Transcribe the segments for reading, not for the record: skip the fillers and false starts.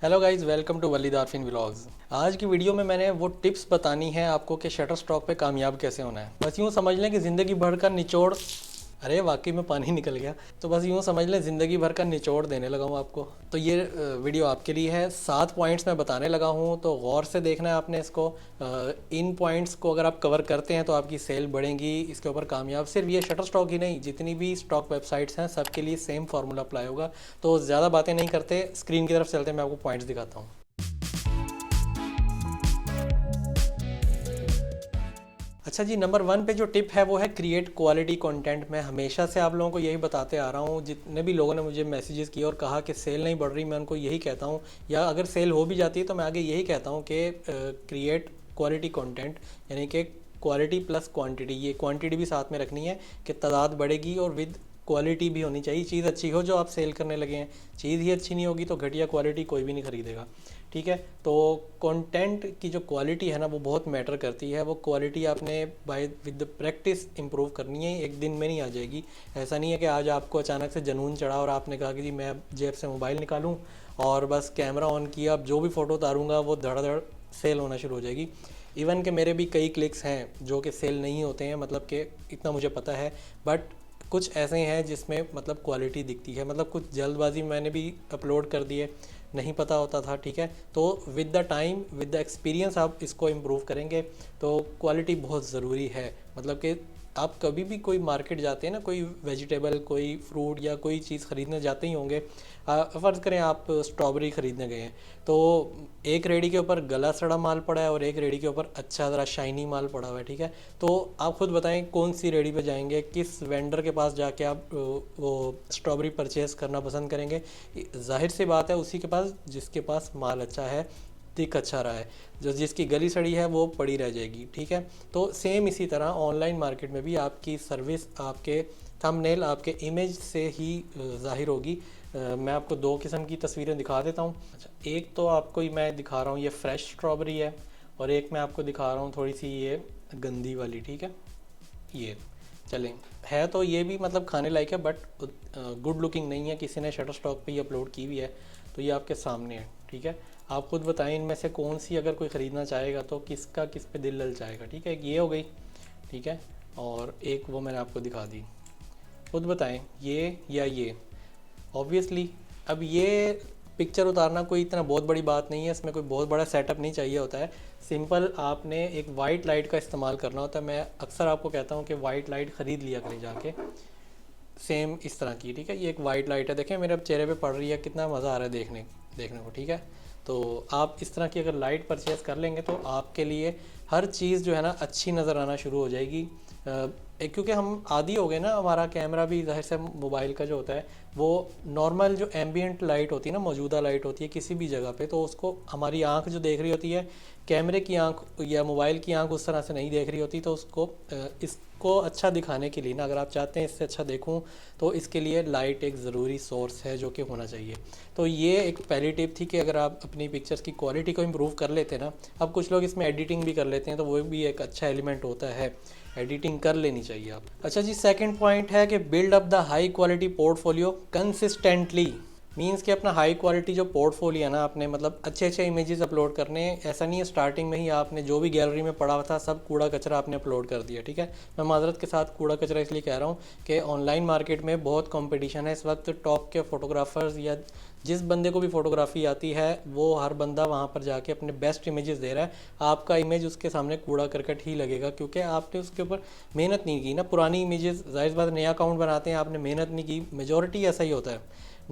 Hello guys, welcome to Waleed Arfin vlogs. आज की video में मैंने वो टिप्स बतानी है आपको कि शटर स्टॉक पे कामयाब कैसे होना है। बस यूँ समझ लें कि ज़िंदगी भर का निचोड़, अरे वाकई में पानी निकल गया। तो बस यूँ समझ लें ज़िंदगी भर का निचोड़ देने लगा हूँ आपको। तो ये वीडियो आपके लिए है। 7 पॉइंट्स मैं बताने लगा हूँ, तो गौर से देखना है आपने इसको। इन पॉइंट्स को अगर आप कवर करते हैं तो आपकी सेल बढ़ेगी। इसके ऊपर कामयाब, सिर्फ ये शटर स्टॉक ही नहीं, जितनी भी स्टॉक वेबसाइट्स हैं सबके लिए सेम फार्मूला अप्लाई होगा। तो ज़्यादा बातें नहीं करते, स्क्रीन की तरफ चलते हैं, मैं आपको पॉइंट्स दिखाता हूँ। अच्छा जी, नंबर 1 पे जो टिप है वो है क्रिएट क्वालिटी कंटेंट। मैं हमेशा से आप लोगों को यही बताते आ रहा हूँ। जितने भी लोगों ने मुझे मैसेजेस किए और कहा कि सेल नहीं बढ़ रही, मैं उनको यही कहता हूँ, या अगर सेल हो भी जाती है तो मैं आगे यही कहता हूँ कि क्रिएट क्वालिटी कंटेंट, यानी कि क्वालिटी प्लस क्वांटिटी। ये क्वांटिटी भी साथ में रखनी है कि तादाद बढ़ेगी और विद क्वालिटी भी होनी चाहिए। चीज़ अच्छी हो जो आप सेल करने लगे हैं। चीज़ ही अच्छी नहीं होगी तो घटिया क्वालिटी कोई भी नहीं खरीदेगा। ठीक है, तो कंटेंट की जो क्वालिटी है ना वो बहुत मैटर करती है। वो क्वालिटी आपने बाय विद प्रैक्टिस इंप्रूव करनी है, एक दिन में नहीं आ जाएगी। ऐसा नहीं है कि आज आपको अचानक से जुनून चढ़ा और आपने कहा कि जी मैं जेब से मोबाइल निकालूं और बस कैमरा ऑन किया, अब जो भी फ़ोटो उतारूंगा वो धड़ाधड़ सेल होना शुरू हो जाएगी। इवन के मेरे भी कई क्लिक्स हैं जो कि सेल नहीं होते हैं, मतलब कि इतना मुझे पता है। बट कुछ ऐसे हैं जिसमें मतलब क्वालिटी दिखती है, मतलब कुछ जल्दबाजी में मैंने भी अपलोड कर दिए, नहीं पता होता था। ठीक है, तो with the time with the experience आप इसको इम्प्रूव करेंगे। तो क्वालिटी बहुत ज़रूरी है। मतलब कि आप कभी भी कोई मार्केट जाते हैं ना, कोई वेजिटेबल, कोई फ्रूट या कोई चीज़ ख़रीदने जाते ही होंगे। फ़र्ज़ करें आप स्ट्रॉबेरी ख़रीदने गए हैं, तो एक रेडी के ऊपर गला सड़ा माल पड़ा है और एक रेडी के ऊपर अच्छा ज़रा शाइनी माल पड़ा हुआ है। ठीक है, तो आप खुद बताएं कौन सी रेडी पे जाएंगे, किस वेंडर के पास जाके आप वो स्ट्रॉबेरी परचेज़ करना पसंद करेंगे। जाहिर सी बात है उसी के पास जिसके पास माल अच्छा है, दिख अच्छा रहा है। जो जिसकी गली सड़ी है वो पड़ी रह जाएगी। ठीक है, तो सेम इसी तरह ऑनलाइन मार्केट में भी आपकी सर्विस आपके थंबनेल, आपके इमेज से ही ज़ाहिर होगी। मैं आपको दो किस्म की तस्वीरें दिखा देता हूँ। अच्छा, एक तो आपको ही मैं दिखा रहा हूँ, ये फ्रेश स्ट्रॉबेरी है, और एक मैं आपको दिखा रहा हूँ थोड़ी सी ये गंदी वाली। ठीक है, ये चलें, है तो ये भी मतलब खाने लायक है, बट गुड लुकिंग नहीं है। किसी ने शटर स्टॉक पे ही अपलोड की हुई है, तो ये आपके सामने है। ठीक है, आप खुद बताएं इनमें से कौन सी अगर कोई ख़रीदना चाहेगा तो किसका किस पे दिल लल जाएगा। ठीक है, एक ये हो गई, ठीक है, और एक वो मैंने आपको दिखा दी। खुद बताएं ये या ये। ऑब्वियसली अब ये पिक्चर उतारना कोई इतना बहुत बड़ी बात नहीं है, इसमें कोई बहुत बड़ा सेटअप नहीं चाहिए होता है। सिंपल आपने एक वाइट लाइट का इस्तेमाल करना होता है। मैं अक्सर आपको कहता हूँ कि वाइट लाइट ख़रीद लिया करें जाके, सेम इस तरह की। ठीक है, ये एक वाइट लाइट है, देखें मेरे अब चेहरे पे पड़ रही है, कितना मज़ा आ रहा है देखने को। ठीक है, तो आप इस तरह की अगर लाइट परचेज़ कर लेंगे तो आपके लिए हर चीज़ जो है ना अच्छी नज़र आना शुरू हो जाएगी। क्योंकि हम आदी हो गए ना, हमारा कैमरा भी जाहिर से मोबाइल का जो होता है वो नॉर्मल जो एम्बियंट लाइट होती है ना, मौजूदा लाइट होती है किसी भी जगह पे, तो उसको हमारी आंख जो देख रही होती है, कैमरे की आंख या मोबाइल की आंख उस तरह से नहीं देख रही होती। तो उसको इसको अच्छा दिखाने के लिए ना, अगर आप चाहते हैं इससे अच्छा देखूं, तो इसके लिए लाइट एक ज़रूरी सोर्स है जो कि होना चाहिए। तो ये एक पहली टिप थी कि अगर आप अपनी पिक्चर्स की क्वालिटी को इम्प्रूव कर लेते ना, अब कुछ लोग इसमें एडिटिंग भी कर लेते हैं, तो वो भी एक अच्छा एलिमेंट होता है, एडिटिंग कर लेनी चाहिए आप। अच्छा जी, सेकंड पॉइंट है कि build up the high quality portfolio consistently. Means कि अपना हाई क्वालिटी जो पोर्टफोलियो है ना, आपने मतलब अच्छे अच्छे इमेजेस अपलोड करने हैं। ऐसा नहीं है स्टार्टिंग में ही आपने जो भी गैलरी में पड़ा हुआ था सब कूड़ा कचरा आपने अपलोड कर दिया। ठीक है, मैं माजरत के साथ कूड़ा कचरा इसलिए कह रहा हूँ कि ऑनलाइन मार्केट में बहुत कंपटीशन है इस वक्त। टॉप के फोटोग्राफर्स या जिस बंदे को भी फ़ोटोग्राफी आती है वो हर बंदा वहाँ पर जाके अपने बेस्ट इमेजेस दे रहा है। आपका इमेज उसके सामने कूड़ा करकट ही लगेगा, क्योंकि आपने उसके ऊपर मेहनत नहीं की ना। पुरानी इमेजेस, जाहिर बात नया अकाउंट बनाते हैं, आपने मेहनत नहीं की। मेजॉरिटी ऐसा ही होता है,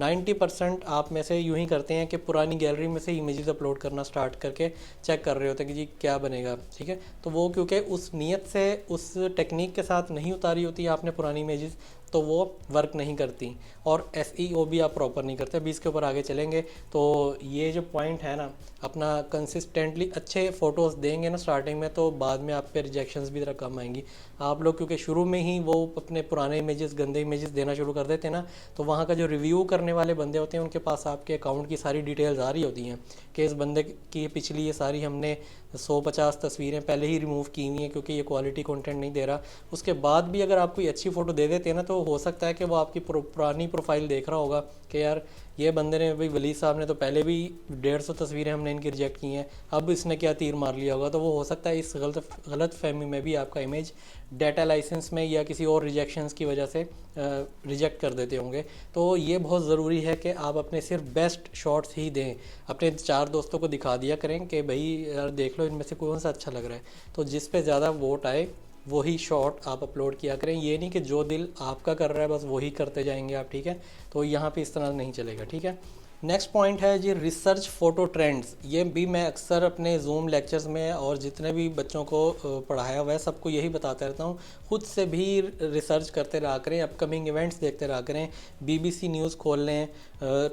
90% आप में से यूँ ही करते हैं कि पुरानी गैलरी में से इमेजेस अपलोड करना स्टार्ट करके चेक कर रहे होते हैं कि जी क्या बनेगा। ठीक है, तो वो क्योंकि उस नीयत से उस टेक्निक के साथ नहीं उतारी होती आपने पुरानी इमेजेस, तो वो वर्क नहीं करती। और एसईओ भी आप प्रॉपर नहीं करते। अभी इसके ऊपर आगे चलेंगे। तो ये जो पॉइंट है ना, अपना कंसिस्टेंटली अच्छे फ़ोटोज़ देंगे ना स्टार्टिंग में, तो बाद में आप पे रिजेक्शंस भी ज़रा कम आएंगी। आप लोग क्योंकि शुरू में ही वो अपने पुराने इमेजेस, गंदे इमेजेस देना शुरू कर देते हैं ना, तो वहाँ का जो रिव्यू करने वाले बंदे होते हैं उनके पास आपके अकाउंट की सारी डिटेल्स आ रही होती हैं कि इस बंदे की पिछली ये सारी हमने 150 तस्वीरें पहले ही रिमूव की हुई हैं क्योंकि ये क्वालिटी कंटेंट नहीं दे रहा। उसके बाद भी अगर आप कोई अच्छी फ़ोटो दे देते हैं ना, तो तो हो सकता है कि वो आपकी पुरानी प्रोफाइल देख रहा होगा कि यार ये बंदे ने, भाई वली साहब ने तो पहले भी 150 तस्वीरें हमने इनकी रिजेक्ट की हैं, अब इसने क्या तीर मार लिया होगा। तो वो हो सकता है इस गलत फहमी में भी आपका इमेज डाटा लाइसेंस में या किसी और रिजेक्शंस की वजह से रिजेक्ट कर देते होंगे। तो ये बहुत ज़रूरी है कि आप अपने सिर्फ बेस्ट शॉट्स ही दें, अपने 4 दोस्तों को दिखा दिया करें कि भाई यार देख लो इनमें से कौन सा अच्छा लग रहा है, तो जिस पे ज़्यादा वोट आए वही शॉट आप अपलोड किया करें। ये नहीं कि जो दिल आपका कर रहा है बस वही करते जाएंगे आप, ठीक है। तो यहाँ पे इस तरह नहीं चलेगा, ठीक है। नेक्स्ट पॉइंट है जी रिसर्च फ़ोटो ट्रेंड्स। ये भी मैं अक्सर अपने जूम लेक्चर्स में और जितने भी बच्चों को पढ़ाया हुआ है सबको यही बताता रहता हूँ, खुद से भी रिसर्च करते रहा करें, अपकमिंग इवेंट्स देखते रहा करें, BBC न्यूज़ खोल लें,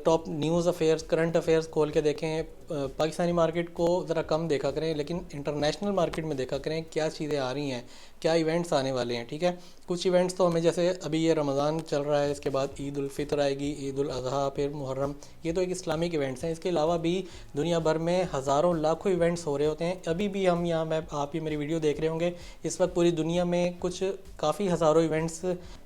top news affairs, current affairs खोल के देखें। पाकिस्तानी मार्केट को ज़रा कम देखा करें लेकिन इंटरनेशनल मार्केट में देखा करें क्या चीज़ें आ रही हैं, क्या इवेंट्स आने वाले हैं, ठीक है। कुछ इवेंट्स तो हमें, जैसे अभी ये रमज़ान चल रहा है, इसके बाद ईद उल फितर आएगी, ईद उल अज़हा, फिर मुहर्रम, ये तो एक इस्लामिक इवेंट्स हैं। इसके अलावा भी दुनिया भर में हज़ारों लाखों इवेंट्स हो रहे होते हैं। अभी भी हम यहाँ, मैं आप ही मेरी वीडियो देख रहे होंगे, इस वक्त पूरी दुनिया में कुछ काफ़ी हज़ारों इवेंट्स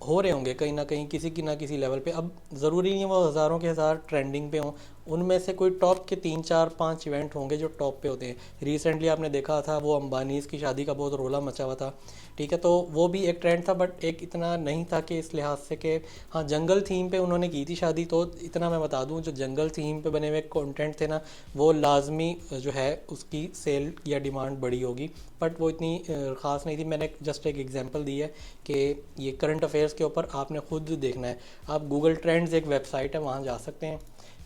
हो रहे होंगे कहीं ना कहीं, किसी की ना किसी लेवल पे। अब ज़रूरी नहीं है वो हज़ारों के हज़ार ट्रेंडिंग पे हों, उनमें से कोई टॉप के 3 4 5 इवेंट होंगे जो टॉप पे होते हैं। रिसेंटली आपने देखा था वो अंबानीज़ की शादी का बहुत रोला मचा हुआ था, ठीक है। तो वो भी एक ट्रेंड था बट एक इतना नहीं था कि इस लिहाज से कि हाँ जंगल थीम पे उन्होंने की थी शादी। तो इतना मैं बता दूं, जो जंगल थीम पे बने हुए कंटेंट थे ना, वो लाजमी जो है उसकी सेल या डिमांड बड़ी होगी, बट वो इतनी ख़ास नहीं थी। मैंने जस्ट एक एग्जांपल दी है कि ये करंट अफेयर्स के ऊपर आपने खुद देखना है। आप गूगल ट्रेंड्स एक वेबसाइट है, वहाँ जा सकते हैं,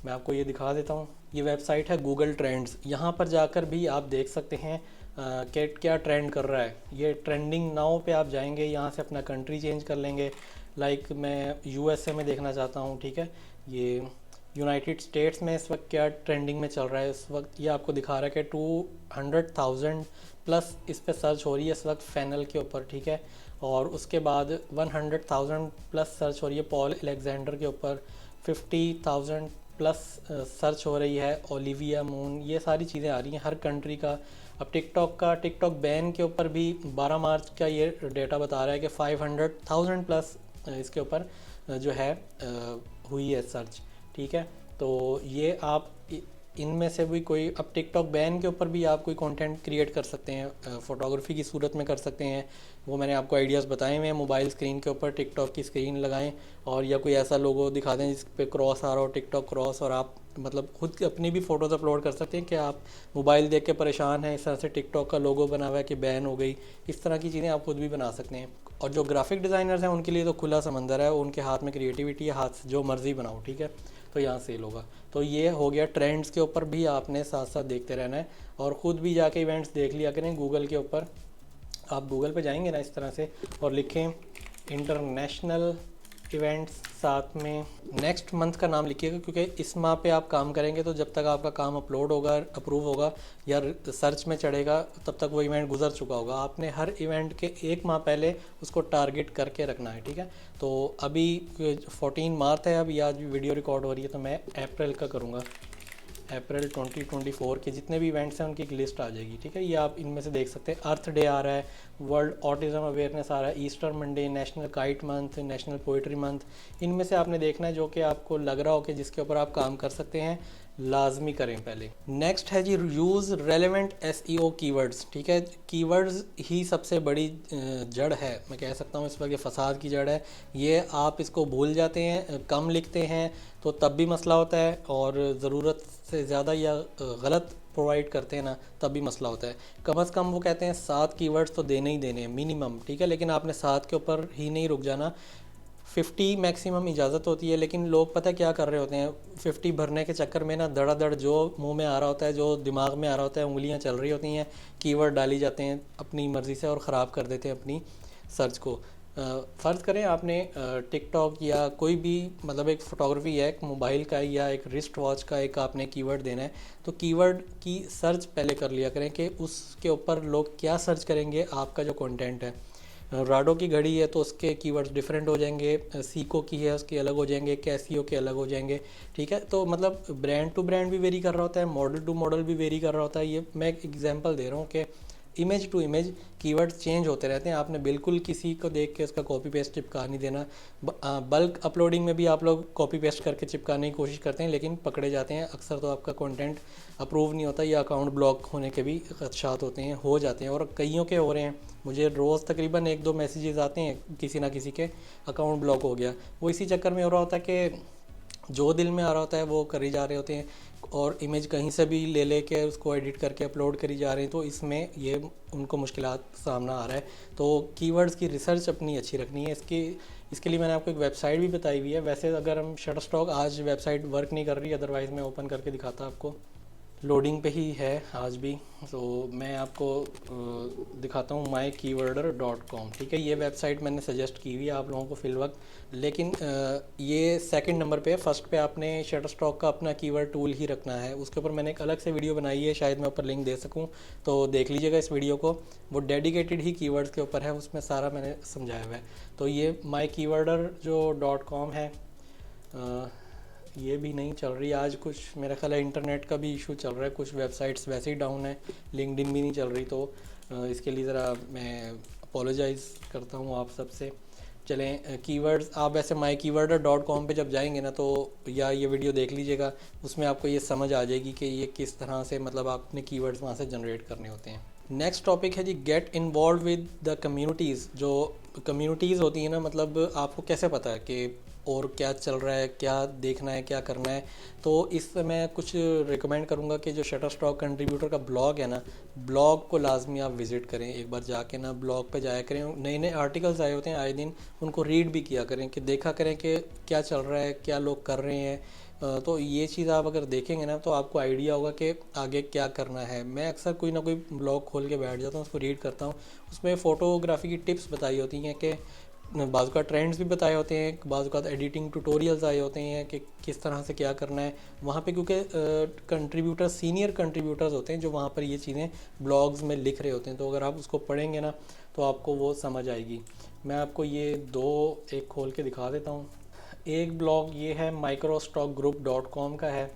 मैं आपको ये दिखा देता हूँ। ये वेबसाइट है गूगल ट्रेंड्स, यहाँ पर जाकर भी आप देख सकते हैं कि क्या ट्रेंड कर रहा है। ये ट्रेंडिंग नाउ पे आप जाएंगे, यहाँ से अपना कंट्री चेंज कर लेंगे। लाइक मैं USA में देखना चाहता हूँ, ठीक है। ये यूनाइटेड स्टेट्स में इस वक्त क्या ट्रेंडिंग में चल रहा है इस वक्त, ये आपको दिखा रहा है कि 200,000 प्लस इस पर सर्च हो रही है इस वक्त फैनल के ऊपर, ठीक है। और उसके बाद 100,000 प्लस सर्च हो रही है पॉल अलेक्जेंडर के ऊपर, 50,000 प्लस सर्च हो रही है ओलिविया मून। ये सारी चीज़ें आ रही हैं हर कंट्री का। अब टिकटॉक बैन के ऊपर भी 12 मार्च का ये डेटा बता रहा है कि 500,000 प्लस इसके ऊपर जो है हुई है सर्च, ठीक है। तो ये आप इनमें से भी कोई, अब टिकटॉक बैन के ऊपर भी आप कोई कंटेंट क्रिएट कर सकते हैं, फ़ोटोग्राफी की सूरत में कर सकते हैं। वो मैंने आपको आइडियाज़ बताए हुए हैं। मोबाइल स्क्रीन के ऊपर टिकटॉक की स्क्रीन लगाएं और या कोई ऐसा लोगो दिखा दें जिस पे क्रॉस आ रहा हो, टिकटॉक क्रॉस, और आप मतलब खुद अपनी भी फ़ोटोज़ अपलोड कर सकते हैं कि आप मोबाइल देख के परेशान हैं, इस तरह से टिकटॉक का लोगो बना हुआ है कि बैन हो गई। इस तरह की चीज़ें आप खुद भी बना सकते हैं। और जो ग्राफिक डिज़ाइनर्स हैं उनके लिए तो खुला समंदर है, उनके हाथ में क्रिएटिविटी है, हाथ से जो मर्ज़ी बनाओ, ठीक है। तो यहाँ सेल होगा। तो ये हो गया ट्रेंड्स के ऊपर भी आपने साथ साथ देखते रहना है और ख़ुद भी जाके इवेंट्स देख लिया करें गूगल के ऊपर। आप गूगल पे जाएंगे ना इस तरह से और लिखें इंटरनेशनल इवेंट्स, साथ में नेक्स्ट मंथ का नाम लिखिएगा, क्योंकि इस माह पे आप काम करेंगे तो जब तक आपका काम अपलोड होगा, अप्रूव होगा या सर्च में चढ़ेगा, तब तक वो इवेंट गुजर चुका होगा। आपने हर इवेंट के 1 माह पहले उसको टारगेट करके रखना है, ठीक है। तो अभी 14 मार्च है, अभी आज वीडियो रिकॉर्ड हो रही है, तो मैं अप्रैल का करूँगा। अप्रैल 2024 के जितने भी इवेंट्स हैं उनकी एक लिस्ट आ जाएगी, ठीक है। ये आप इनमें से देख सकते हैं। अर्थ डे आ रहा है, वर्ल्ड ऑटिज़म अवेयरनेस आ रहा है, Easter Monday, national kite month, national poetry month. इनमें से आपने देखना है जो कि आपको लग रहा हो कि जिसके ऊपर आप काम कर सकते हैं, लाजमी करें पहले। नेक्स्ट है जी यूज़ रेलेवेंट SEO कीवर्ड्स, ठीक है। कीवर्ड्स ही सबसे बड़ी जड़ है, मैं कह सकता हूँ इस वक्त ये फसाद की जड़ है। ये आप इसको भूल जाते हैं, कम लिखते हैं तो तब भी मसला होता है, और ज़रूरत से ज़्यादा या गलत प्रोवाइड करते हैं ना तब भी मसला होता है। कम से कम वो कहते हैं 7 कीवर्ड्स तो देने ही देने हैं मिनिमम, ठीक है। लेकिन आपने 7 के ऊपर ही नहीं रुक जाना, 50 मैक्सिमम इजाज़त होती है। लेकिन लोग पता क्या कर रहे होते हैं, 50 भरने के चक्कर में ना धड़ाधड़ जो मुंह में आ रहा होता है, जो दिमाग में आ रहा होता है, उंगलियां चल रही होती हैं, कीवर्ड डाली जाते हैं अपनी मर्ज़ी से और ख़राब कर देते हैं अपनी सर्च को। फ़र्ज़ करें आपने टिकटॉक या कोई भी मतलब एक फ़ोटोग्राफी है, एक मोबाइल का या एक रिस्ट वॉच का एक आपने कीवर्ड देना है, तो कीवर्ड की सर्च पहले कर लिया करें कि उसके ऊपर लोग क्या सर्च करेंगे आपका जो कंटेंट है। राडो की घड़ी है तो उसके कीवर्ड्स डिफरेंट हो जाएंगे, सीको की है उसके अलग हो जाएंगे, कैसियो के अलग हो जाएंगे, ठीक है। तो मतलब ब्रांड टू ब्रांड भी वेरी कर रहा होता है, मॉडल टू मॉडल भी वेरी कर रहा होता है। ये मैं एक एग्जांपल दे रहा हूँ कि image to image keywords change होते रहते हैं। आपने बिल्कुल किसी को देख के उसका कॉपी पेस्ट चिपका नहीं देना। बल्क अपलोडिंग में भी आप लोग कॉपी पेस्ट करके चिपकाने की कोशिश करते हैं लेकिन पकड़े जाते हैं अक्सर। तो आपका कंटेंट अप्रूव नहीं होता या अकाउंट ब्लॉक होने के भी खदशात होते हैं, हो जाते हैं, और कईयों के हो रहे हैं। मुझे रोज़ तकरीबन 1-2 मैसेजेस आते हैं किसी ना किसी के अकाउंट ब्लॉक हो गया। वो इसी चक्कर में हो रहा होता है कि जो दिल में आ रहा होता है वो करी जा रहे होते हैं, और इमेज कहीं से भी ले लेके उसको एडिट करके अपलोड करी जा रहे हैं। तो इसमें ये उनको मुश्किलात सामना आ रहा है। तो कीवर्ड्स की रिसर्च अपनी अच्छी रखनी है। इसके लिए मैंने आपको एक वेबसाइट भी बताई हुई है। वैसे अगर हम शटरस्टॉक, आज वेबसाइट वर्क नहीं कर रही, अदरवाइज़ मैं ओपन करके दिखाता आपको। लोडिंग पे ही है आज भी। तो मैं आपको दिखाता हूँ mykeywordr.com। ठीक है, ये वेबसाइट मैंने सजेस्ट की हुई है आप लोगों को फ़िल वक्त, लेकिन ये सेकंड नंबर पे है। फर्स्ट पे आपने शटरस्टॉक का अपना कीवर्ड टूल ही रखना है। उसके ऊपर मैंने एक अलग से वीडियो बनाई है, शायद मैं ऊपर लिंक दे सकूँ, तो देख लीजिएगा इस वीडियो को। वो डेडिकेटेड ही कीवर्ड्स के ऊपर है, उसमें सारा मैंने समझाया हुआ है। तो ये mykeywordr जो .com है, ये भी नहीं चल रही आज। कुछ मेरा ख्याल है इंटरनेट का भी इशू चल रहा है, कुछ वेबसाइट्स वैसे ही डाउन है, लिंक्डइन भी नहीं चल रही। तो इसके लिए ज़रा मैं अपोलोजाइज़ करता हूँ आप सबसे। चलें, कीवर्ड्स आप वैसे mykeywordr.com पे जब जाएंगे ना, तो या ये वीडियो देख लीजिएगा, उसमें आपको ये समझ आ जाएगी कि ये किस तरह से मतलब आप अपने कीवर्ड्स वहाँ से जनरेट करने होते हैं। नेक्स्ट टॉपिक है जी, get involve with the communities. जो कम्युनिटीज़ होती हैं ना, मतलब आपको कैसे पता है कि और क्या चल रहा है, क्या देखना है, क्या करना है। तो इस मैं कुछ रिकमेंड करूँगा कि जो शटरस्टॉक कंट्रीब्यूटर का ब्लॉग है ना, ब्लॉग को लाजमी आप विज़िट करें एक बार जाके ना, ब्लॉग पे जाया करें। नए नए आर्टिकल्स आए होते हैं आए दिन, उनको रीड भी किया करें, कि देखा करें कि क्या चल रहा है, क्या लोग कर रहे हैं। तो ये चीज़ आप अगर देखेंगे ना, तो आपको आइडिया होगा कि आगे क्या करना है। मैं अक्सर कोई ना कोई ब्लॉग खोल के बैठ जाता हूँ, उसको रीड करता हूँ। उसमें फ़ोटोग्राफी की टिप्स बताई होती हैं, कि बाज़ का ट्रेंड्स भी बताए होते हैं, बाज़ का एडिटिंग ट्यूटोरियल्स आए होते हैं कि किस तरह से क्या करना है वहाँ पे, क्योंकि कंट्रीब्यूटर सीनियर कंट्रीब्यूटर्स होते हैं जो वहाँ पर ये चीज़ें ब्लॉग्स में लिख रहे होते हैं। तो अगर आप उसको पढ़ेंगे ना, तो आपको वो समझ आएगी। मैं आपको ये एक खोल के दिखा देता हूँ। एक ब्लॉग ये है microstockgroup.com का है।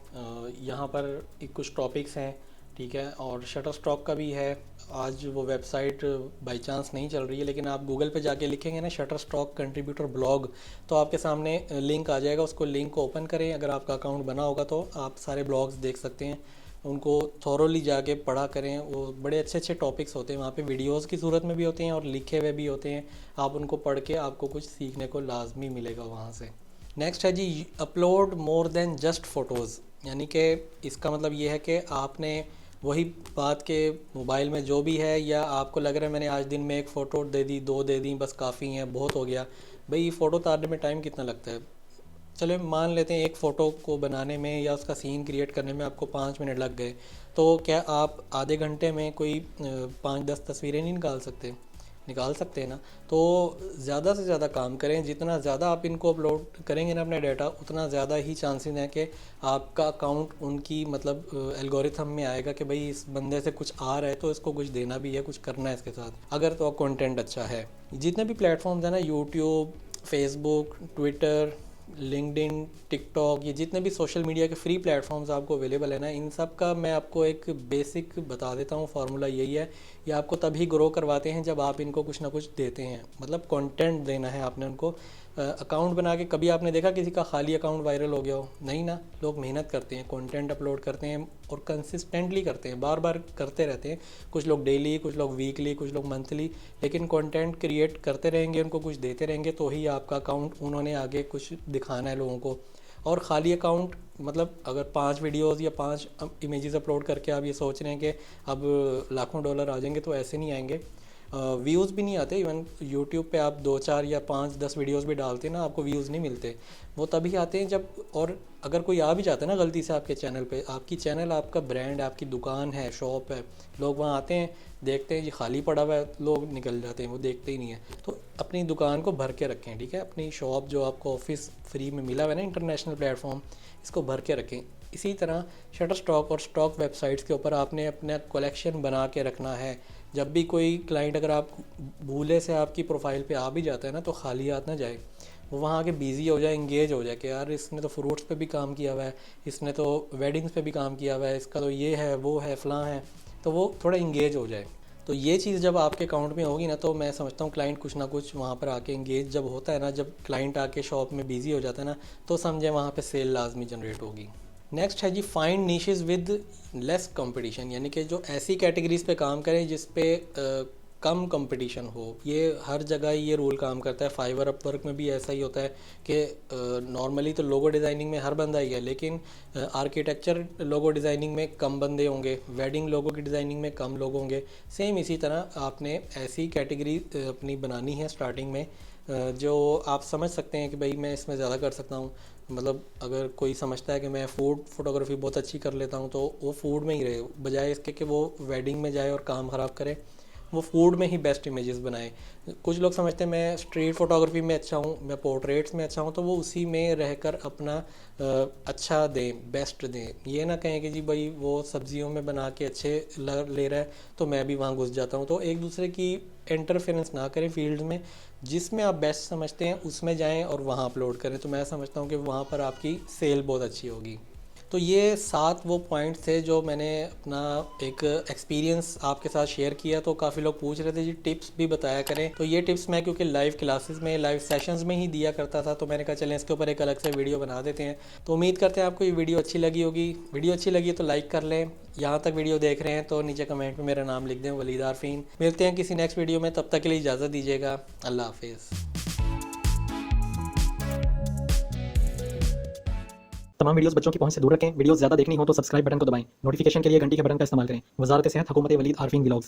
यहाँ पर कुछ टॉपिक्स हैं, ठीक है, और शटरस्टॉक का भी है। आज वो वेबसाइट बाई चांस नहीं चल रही है, लेकिन आप गूगल पे जाके लिखेंगे ना शटरस्टॉक कंट्रीब्यूटर ब्लॉग, तो आपके सामने लिंक आ जाएगा। उसको लिंक को ओपन करें, अगर आपका अकाउंट बना होगा तो आप सारे ब्लॉग्स देख सकते हैं। उनको थॉरोली जाके पढ़ा करें, वो बड़े अच्छे अच्छे टॉपिक्स होते हैं वहाँ पे, वीडियोस की सूरत में भी होते हैं और लिखे हुए भी होते हैं। आप उनको पढ़ के आपको कुछ सीखने को लाजमी मिलेगा वहाँ से। नेक्स्ट है जी, upload more than just photos. यानी कि इसका मतलब ये है कि आपने वही बात के मोबाइल में जो भी है, या आपको लग रहा है मैंने आज दिन में एक फ़ोटो दे दी, 2 दे दी, बस काफ़ी हैं, बहुत हो गया। भाई फ़ोटो उतारने में टाइम कितना लगता है? चलो मान लेते हैं एक फ़ोटो को बनाने में या उसका सीन क्रिएट करने में आपको 5 मिनट लग गए, तो क्या आप आधे घंटे में कोई 5-10 तस्वीरें नहीं निकाल सकते हैं ना? तो ज़्यादा से ज़्यादा काम करें। जितना ज़्यादा आप इनको अपलोड करेंगे ना अपना डाटा, उतना ज़्यादा ही चांसेस हैं कि आपका अकाउंट उनकी मतलब एल्गोरिथम में आएगा कि भाई इस बंदे से कुछ आ रहा है तो इसको कुछ देना भी है, कुछ करना है इसके साथ, अगर तो कंटेंट अच्छा है। जितने भी प्लेटफॉर्म्स हैं ना, YouTube, Facebook, Twitter, LinkedIn, TikTok, ये जितने भी सोशल मीडिया के फ्री प्लेटफॉर्म्स आपको अवेलेबल है ना, इन सब का मैं आपको एक बेसिक बता देता हूँ। फार्मूला यही है, ये आपको तभी ग्रो करवाते हैं जब आप इनको कुछ ना कुछ देते हैं, मतलब कंटेंट देना है आपने उनको। अकाउंट बना के कभी आपने देखा किसी का खाली अकाउंट वायरल हो गया हो? नहीं ना। लोग मेहनत करते हैं, कंटेंट अपलोड करते हैं और कंसिस्टेंटली करते हैं, बार बार करते रहते हैं। कुछ लोग डेली, कुछ लोग वीकली, कुछ लोग मंथली, लेकिन कंटेंट क्रिएट करते रहेंगे, उनको कुछ देते रहेंगे, तो ही आपका अकाउंट उन्होंने आगे कुछ दिखाना है लोगों को। और ख़ाली अकाउंट मतलब अगर 5 वीडियोज़ या 5 इमेजेस अपलोड करके आप ये सोच रहे हैं कि अब लाखों डॉलर आ जाएंगे, तो ऐसे नहीं आएंगे। व्यूज़ भी नहीं आते। इवन यूट्यूब पे आप 2-4 या 5-10 वीडियोस भी डालते हैं ना, आपको व्यूज़ नहीं मिलते। वो तभी आते हैं जब, और अगर कोई आ भी जाता है ना गलती से आपके चैनल पे, आपकी चैनल आपका ब्रांड, आपकी दुकान है, शॉप है, लोग वहाँ आते हैं, देखते हैं ये खाली पड़ा हुआ है, लोग निकल जाते हैं, वो देखते ही नहीं है। तो अपनी दुकान को भर के रखें, ठीक है, अपनी शॉप जो आपको ऑफिस फ्री में मिला हुआ है ना इंटरनेशनल प्लेटफॉर्म, इसको भर के रखें। इसी तरह शटरस्टॉक और स्टॉक वेबसाइट्स के ऊपर आपने अपना कलेक्शन बना के रखना है। जब भी कोई क्लाइंट अगर आप भूले से आपकी प्रोफाइल पे आ भी जाता है ना, तो खाली हाथ ना जाए, वो वहाँ आके बिज़ी हो जाए, इंगेज हो जाए कि यार इसने तो फ्रूट्स पे भी काम किया हुआ है, इसने तो वेडिंग्स पे भी काम किया हुआ है, इसका तो ये है, वो है, फ़लाँ है, तो वो थोड़ा इंगेज हो जाए। तो ये चीज़ जब आपके अकाउंट में होगी ना, तो मैं समझता हूँ क्लाइंट कुछ ना कुछ वहाँ पर आके इंगेज जब होता है ना, जब क्लाइंट आके शॉप में बिजी हो जाता है ना, तो समझे वहाँ पे सेल लाजमी जनरेट होगी। नेक्स्ट है जी find niches with less competition, यानी कि जो ऐसी कैटेगरीज पे काम करें जिस पे कम कंपटीशन हो। ये हर जगह ये रूल काम करता है, फाइवर अपवर्क में भी ऐसा ही होता है कि नॉर्मली तो लोगो डिज़ाइनिंग में हर बंदा ही है, लेकिन आर्किटेक्चर लोगो डिज़ाइनिंग में कम बंदे होंगे, वेडिंग लोगो की डिज़ाइनिंग में कम लोग होंगे। सेम इसी तरह आपने ऐसी कैटेगरी अपनी बनानी है स्टार्टिंग में जो आप समझ सकते हैं कि भाई मैं इसमें ज़्यादा कर सकता हूँ। मतलब अगर कोई समझता है कि मैं फूड फोटोग्राफी बहुत अच्छी कर लेता हूँ, तो वो फूड में ही रहे, बजाय इसके कि वो वेडिंग में जाए और काम ख़राब करे, वो फूड में ही बेस्ट इमेजेस बनाए। कुछ लोग समझते हैं मैं स्ट्रीट फोटोग्राफी में अच्छा हूँ, मैं पोर्ट्रेट्स में अच्छा हूँ, तो वो उसी में रहकर अपना अच्छा दें, बेस्ट दें। ये ना कहें कि जी भाई वो सब्जियों में बना के अच्छे ले रहा है तो मैं भी वहाँ घुस जाता हूँ। तो एक दूसरे की इंटरफेरेंस ना करें फील्ड में, जिसमें आप बेस्ट समझते हैं उसमें जाएं और वहाँ अपलोड करें। तो मैं समझता हूँ कि वहाँ पर आपकी सेल बहुत अच्छी होगी। तो ये 7 वो पॉइंट्स थे जो मैंने अपना एक एक्सपीरियंस आपके साथ शेयर किया। तो काफ़ी लोग पूछ रहे थे जी टिप्स भी बताया करें, तो ये टिप्स मैं क्योंकि लाइव क्लासेस में, लाइव सेशंस में ही दिया करता था, तो मैंने कहा चलें इसके ऊपर एक अलग से वीडियो बना देते हैं। तो उम्मीद करते हैं आपको ये वीडियो अच्छी लगी होगी। वीडियो अच्छी लगी तो लाइक कर लें, यहाँ तक वीडियो देख रहे हैं तो नीचे कमेंट में मेरा नाम लिख दें, वलीद आरफीन। मिलते हैं किसी नेक्स्ट वीडियो में, तब तक के लिए इजाज़त दीजिएगा। अल्लाह हाफिज़। तमाम वीडियोस बच्चों की पहुंच से दूर रखें। वीडियोस ज़्यादा देखनी हो तो सब्सक्राइब बटन को दबाएं। नोटिफिकेशन के लिए घंटी के बटन का इस्तेमाल करें। वजारत सेहत, हुकूमत वलीद आरफीन व्लॉग्स।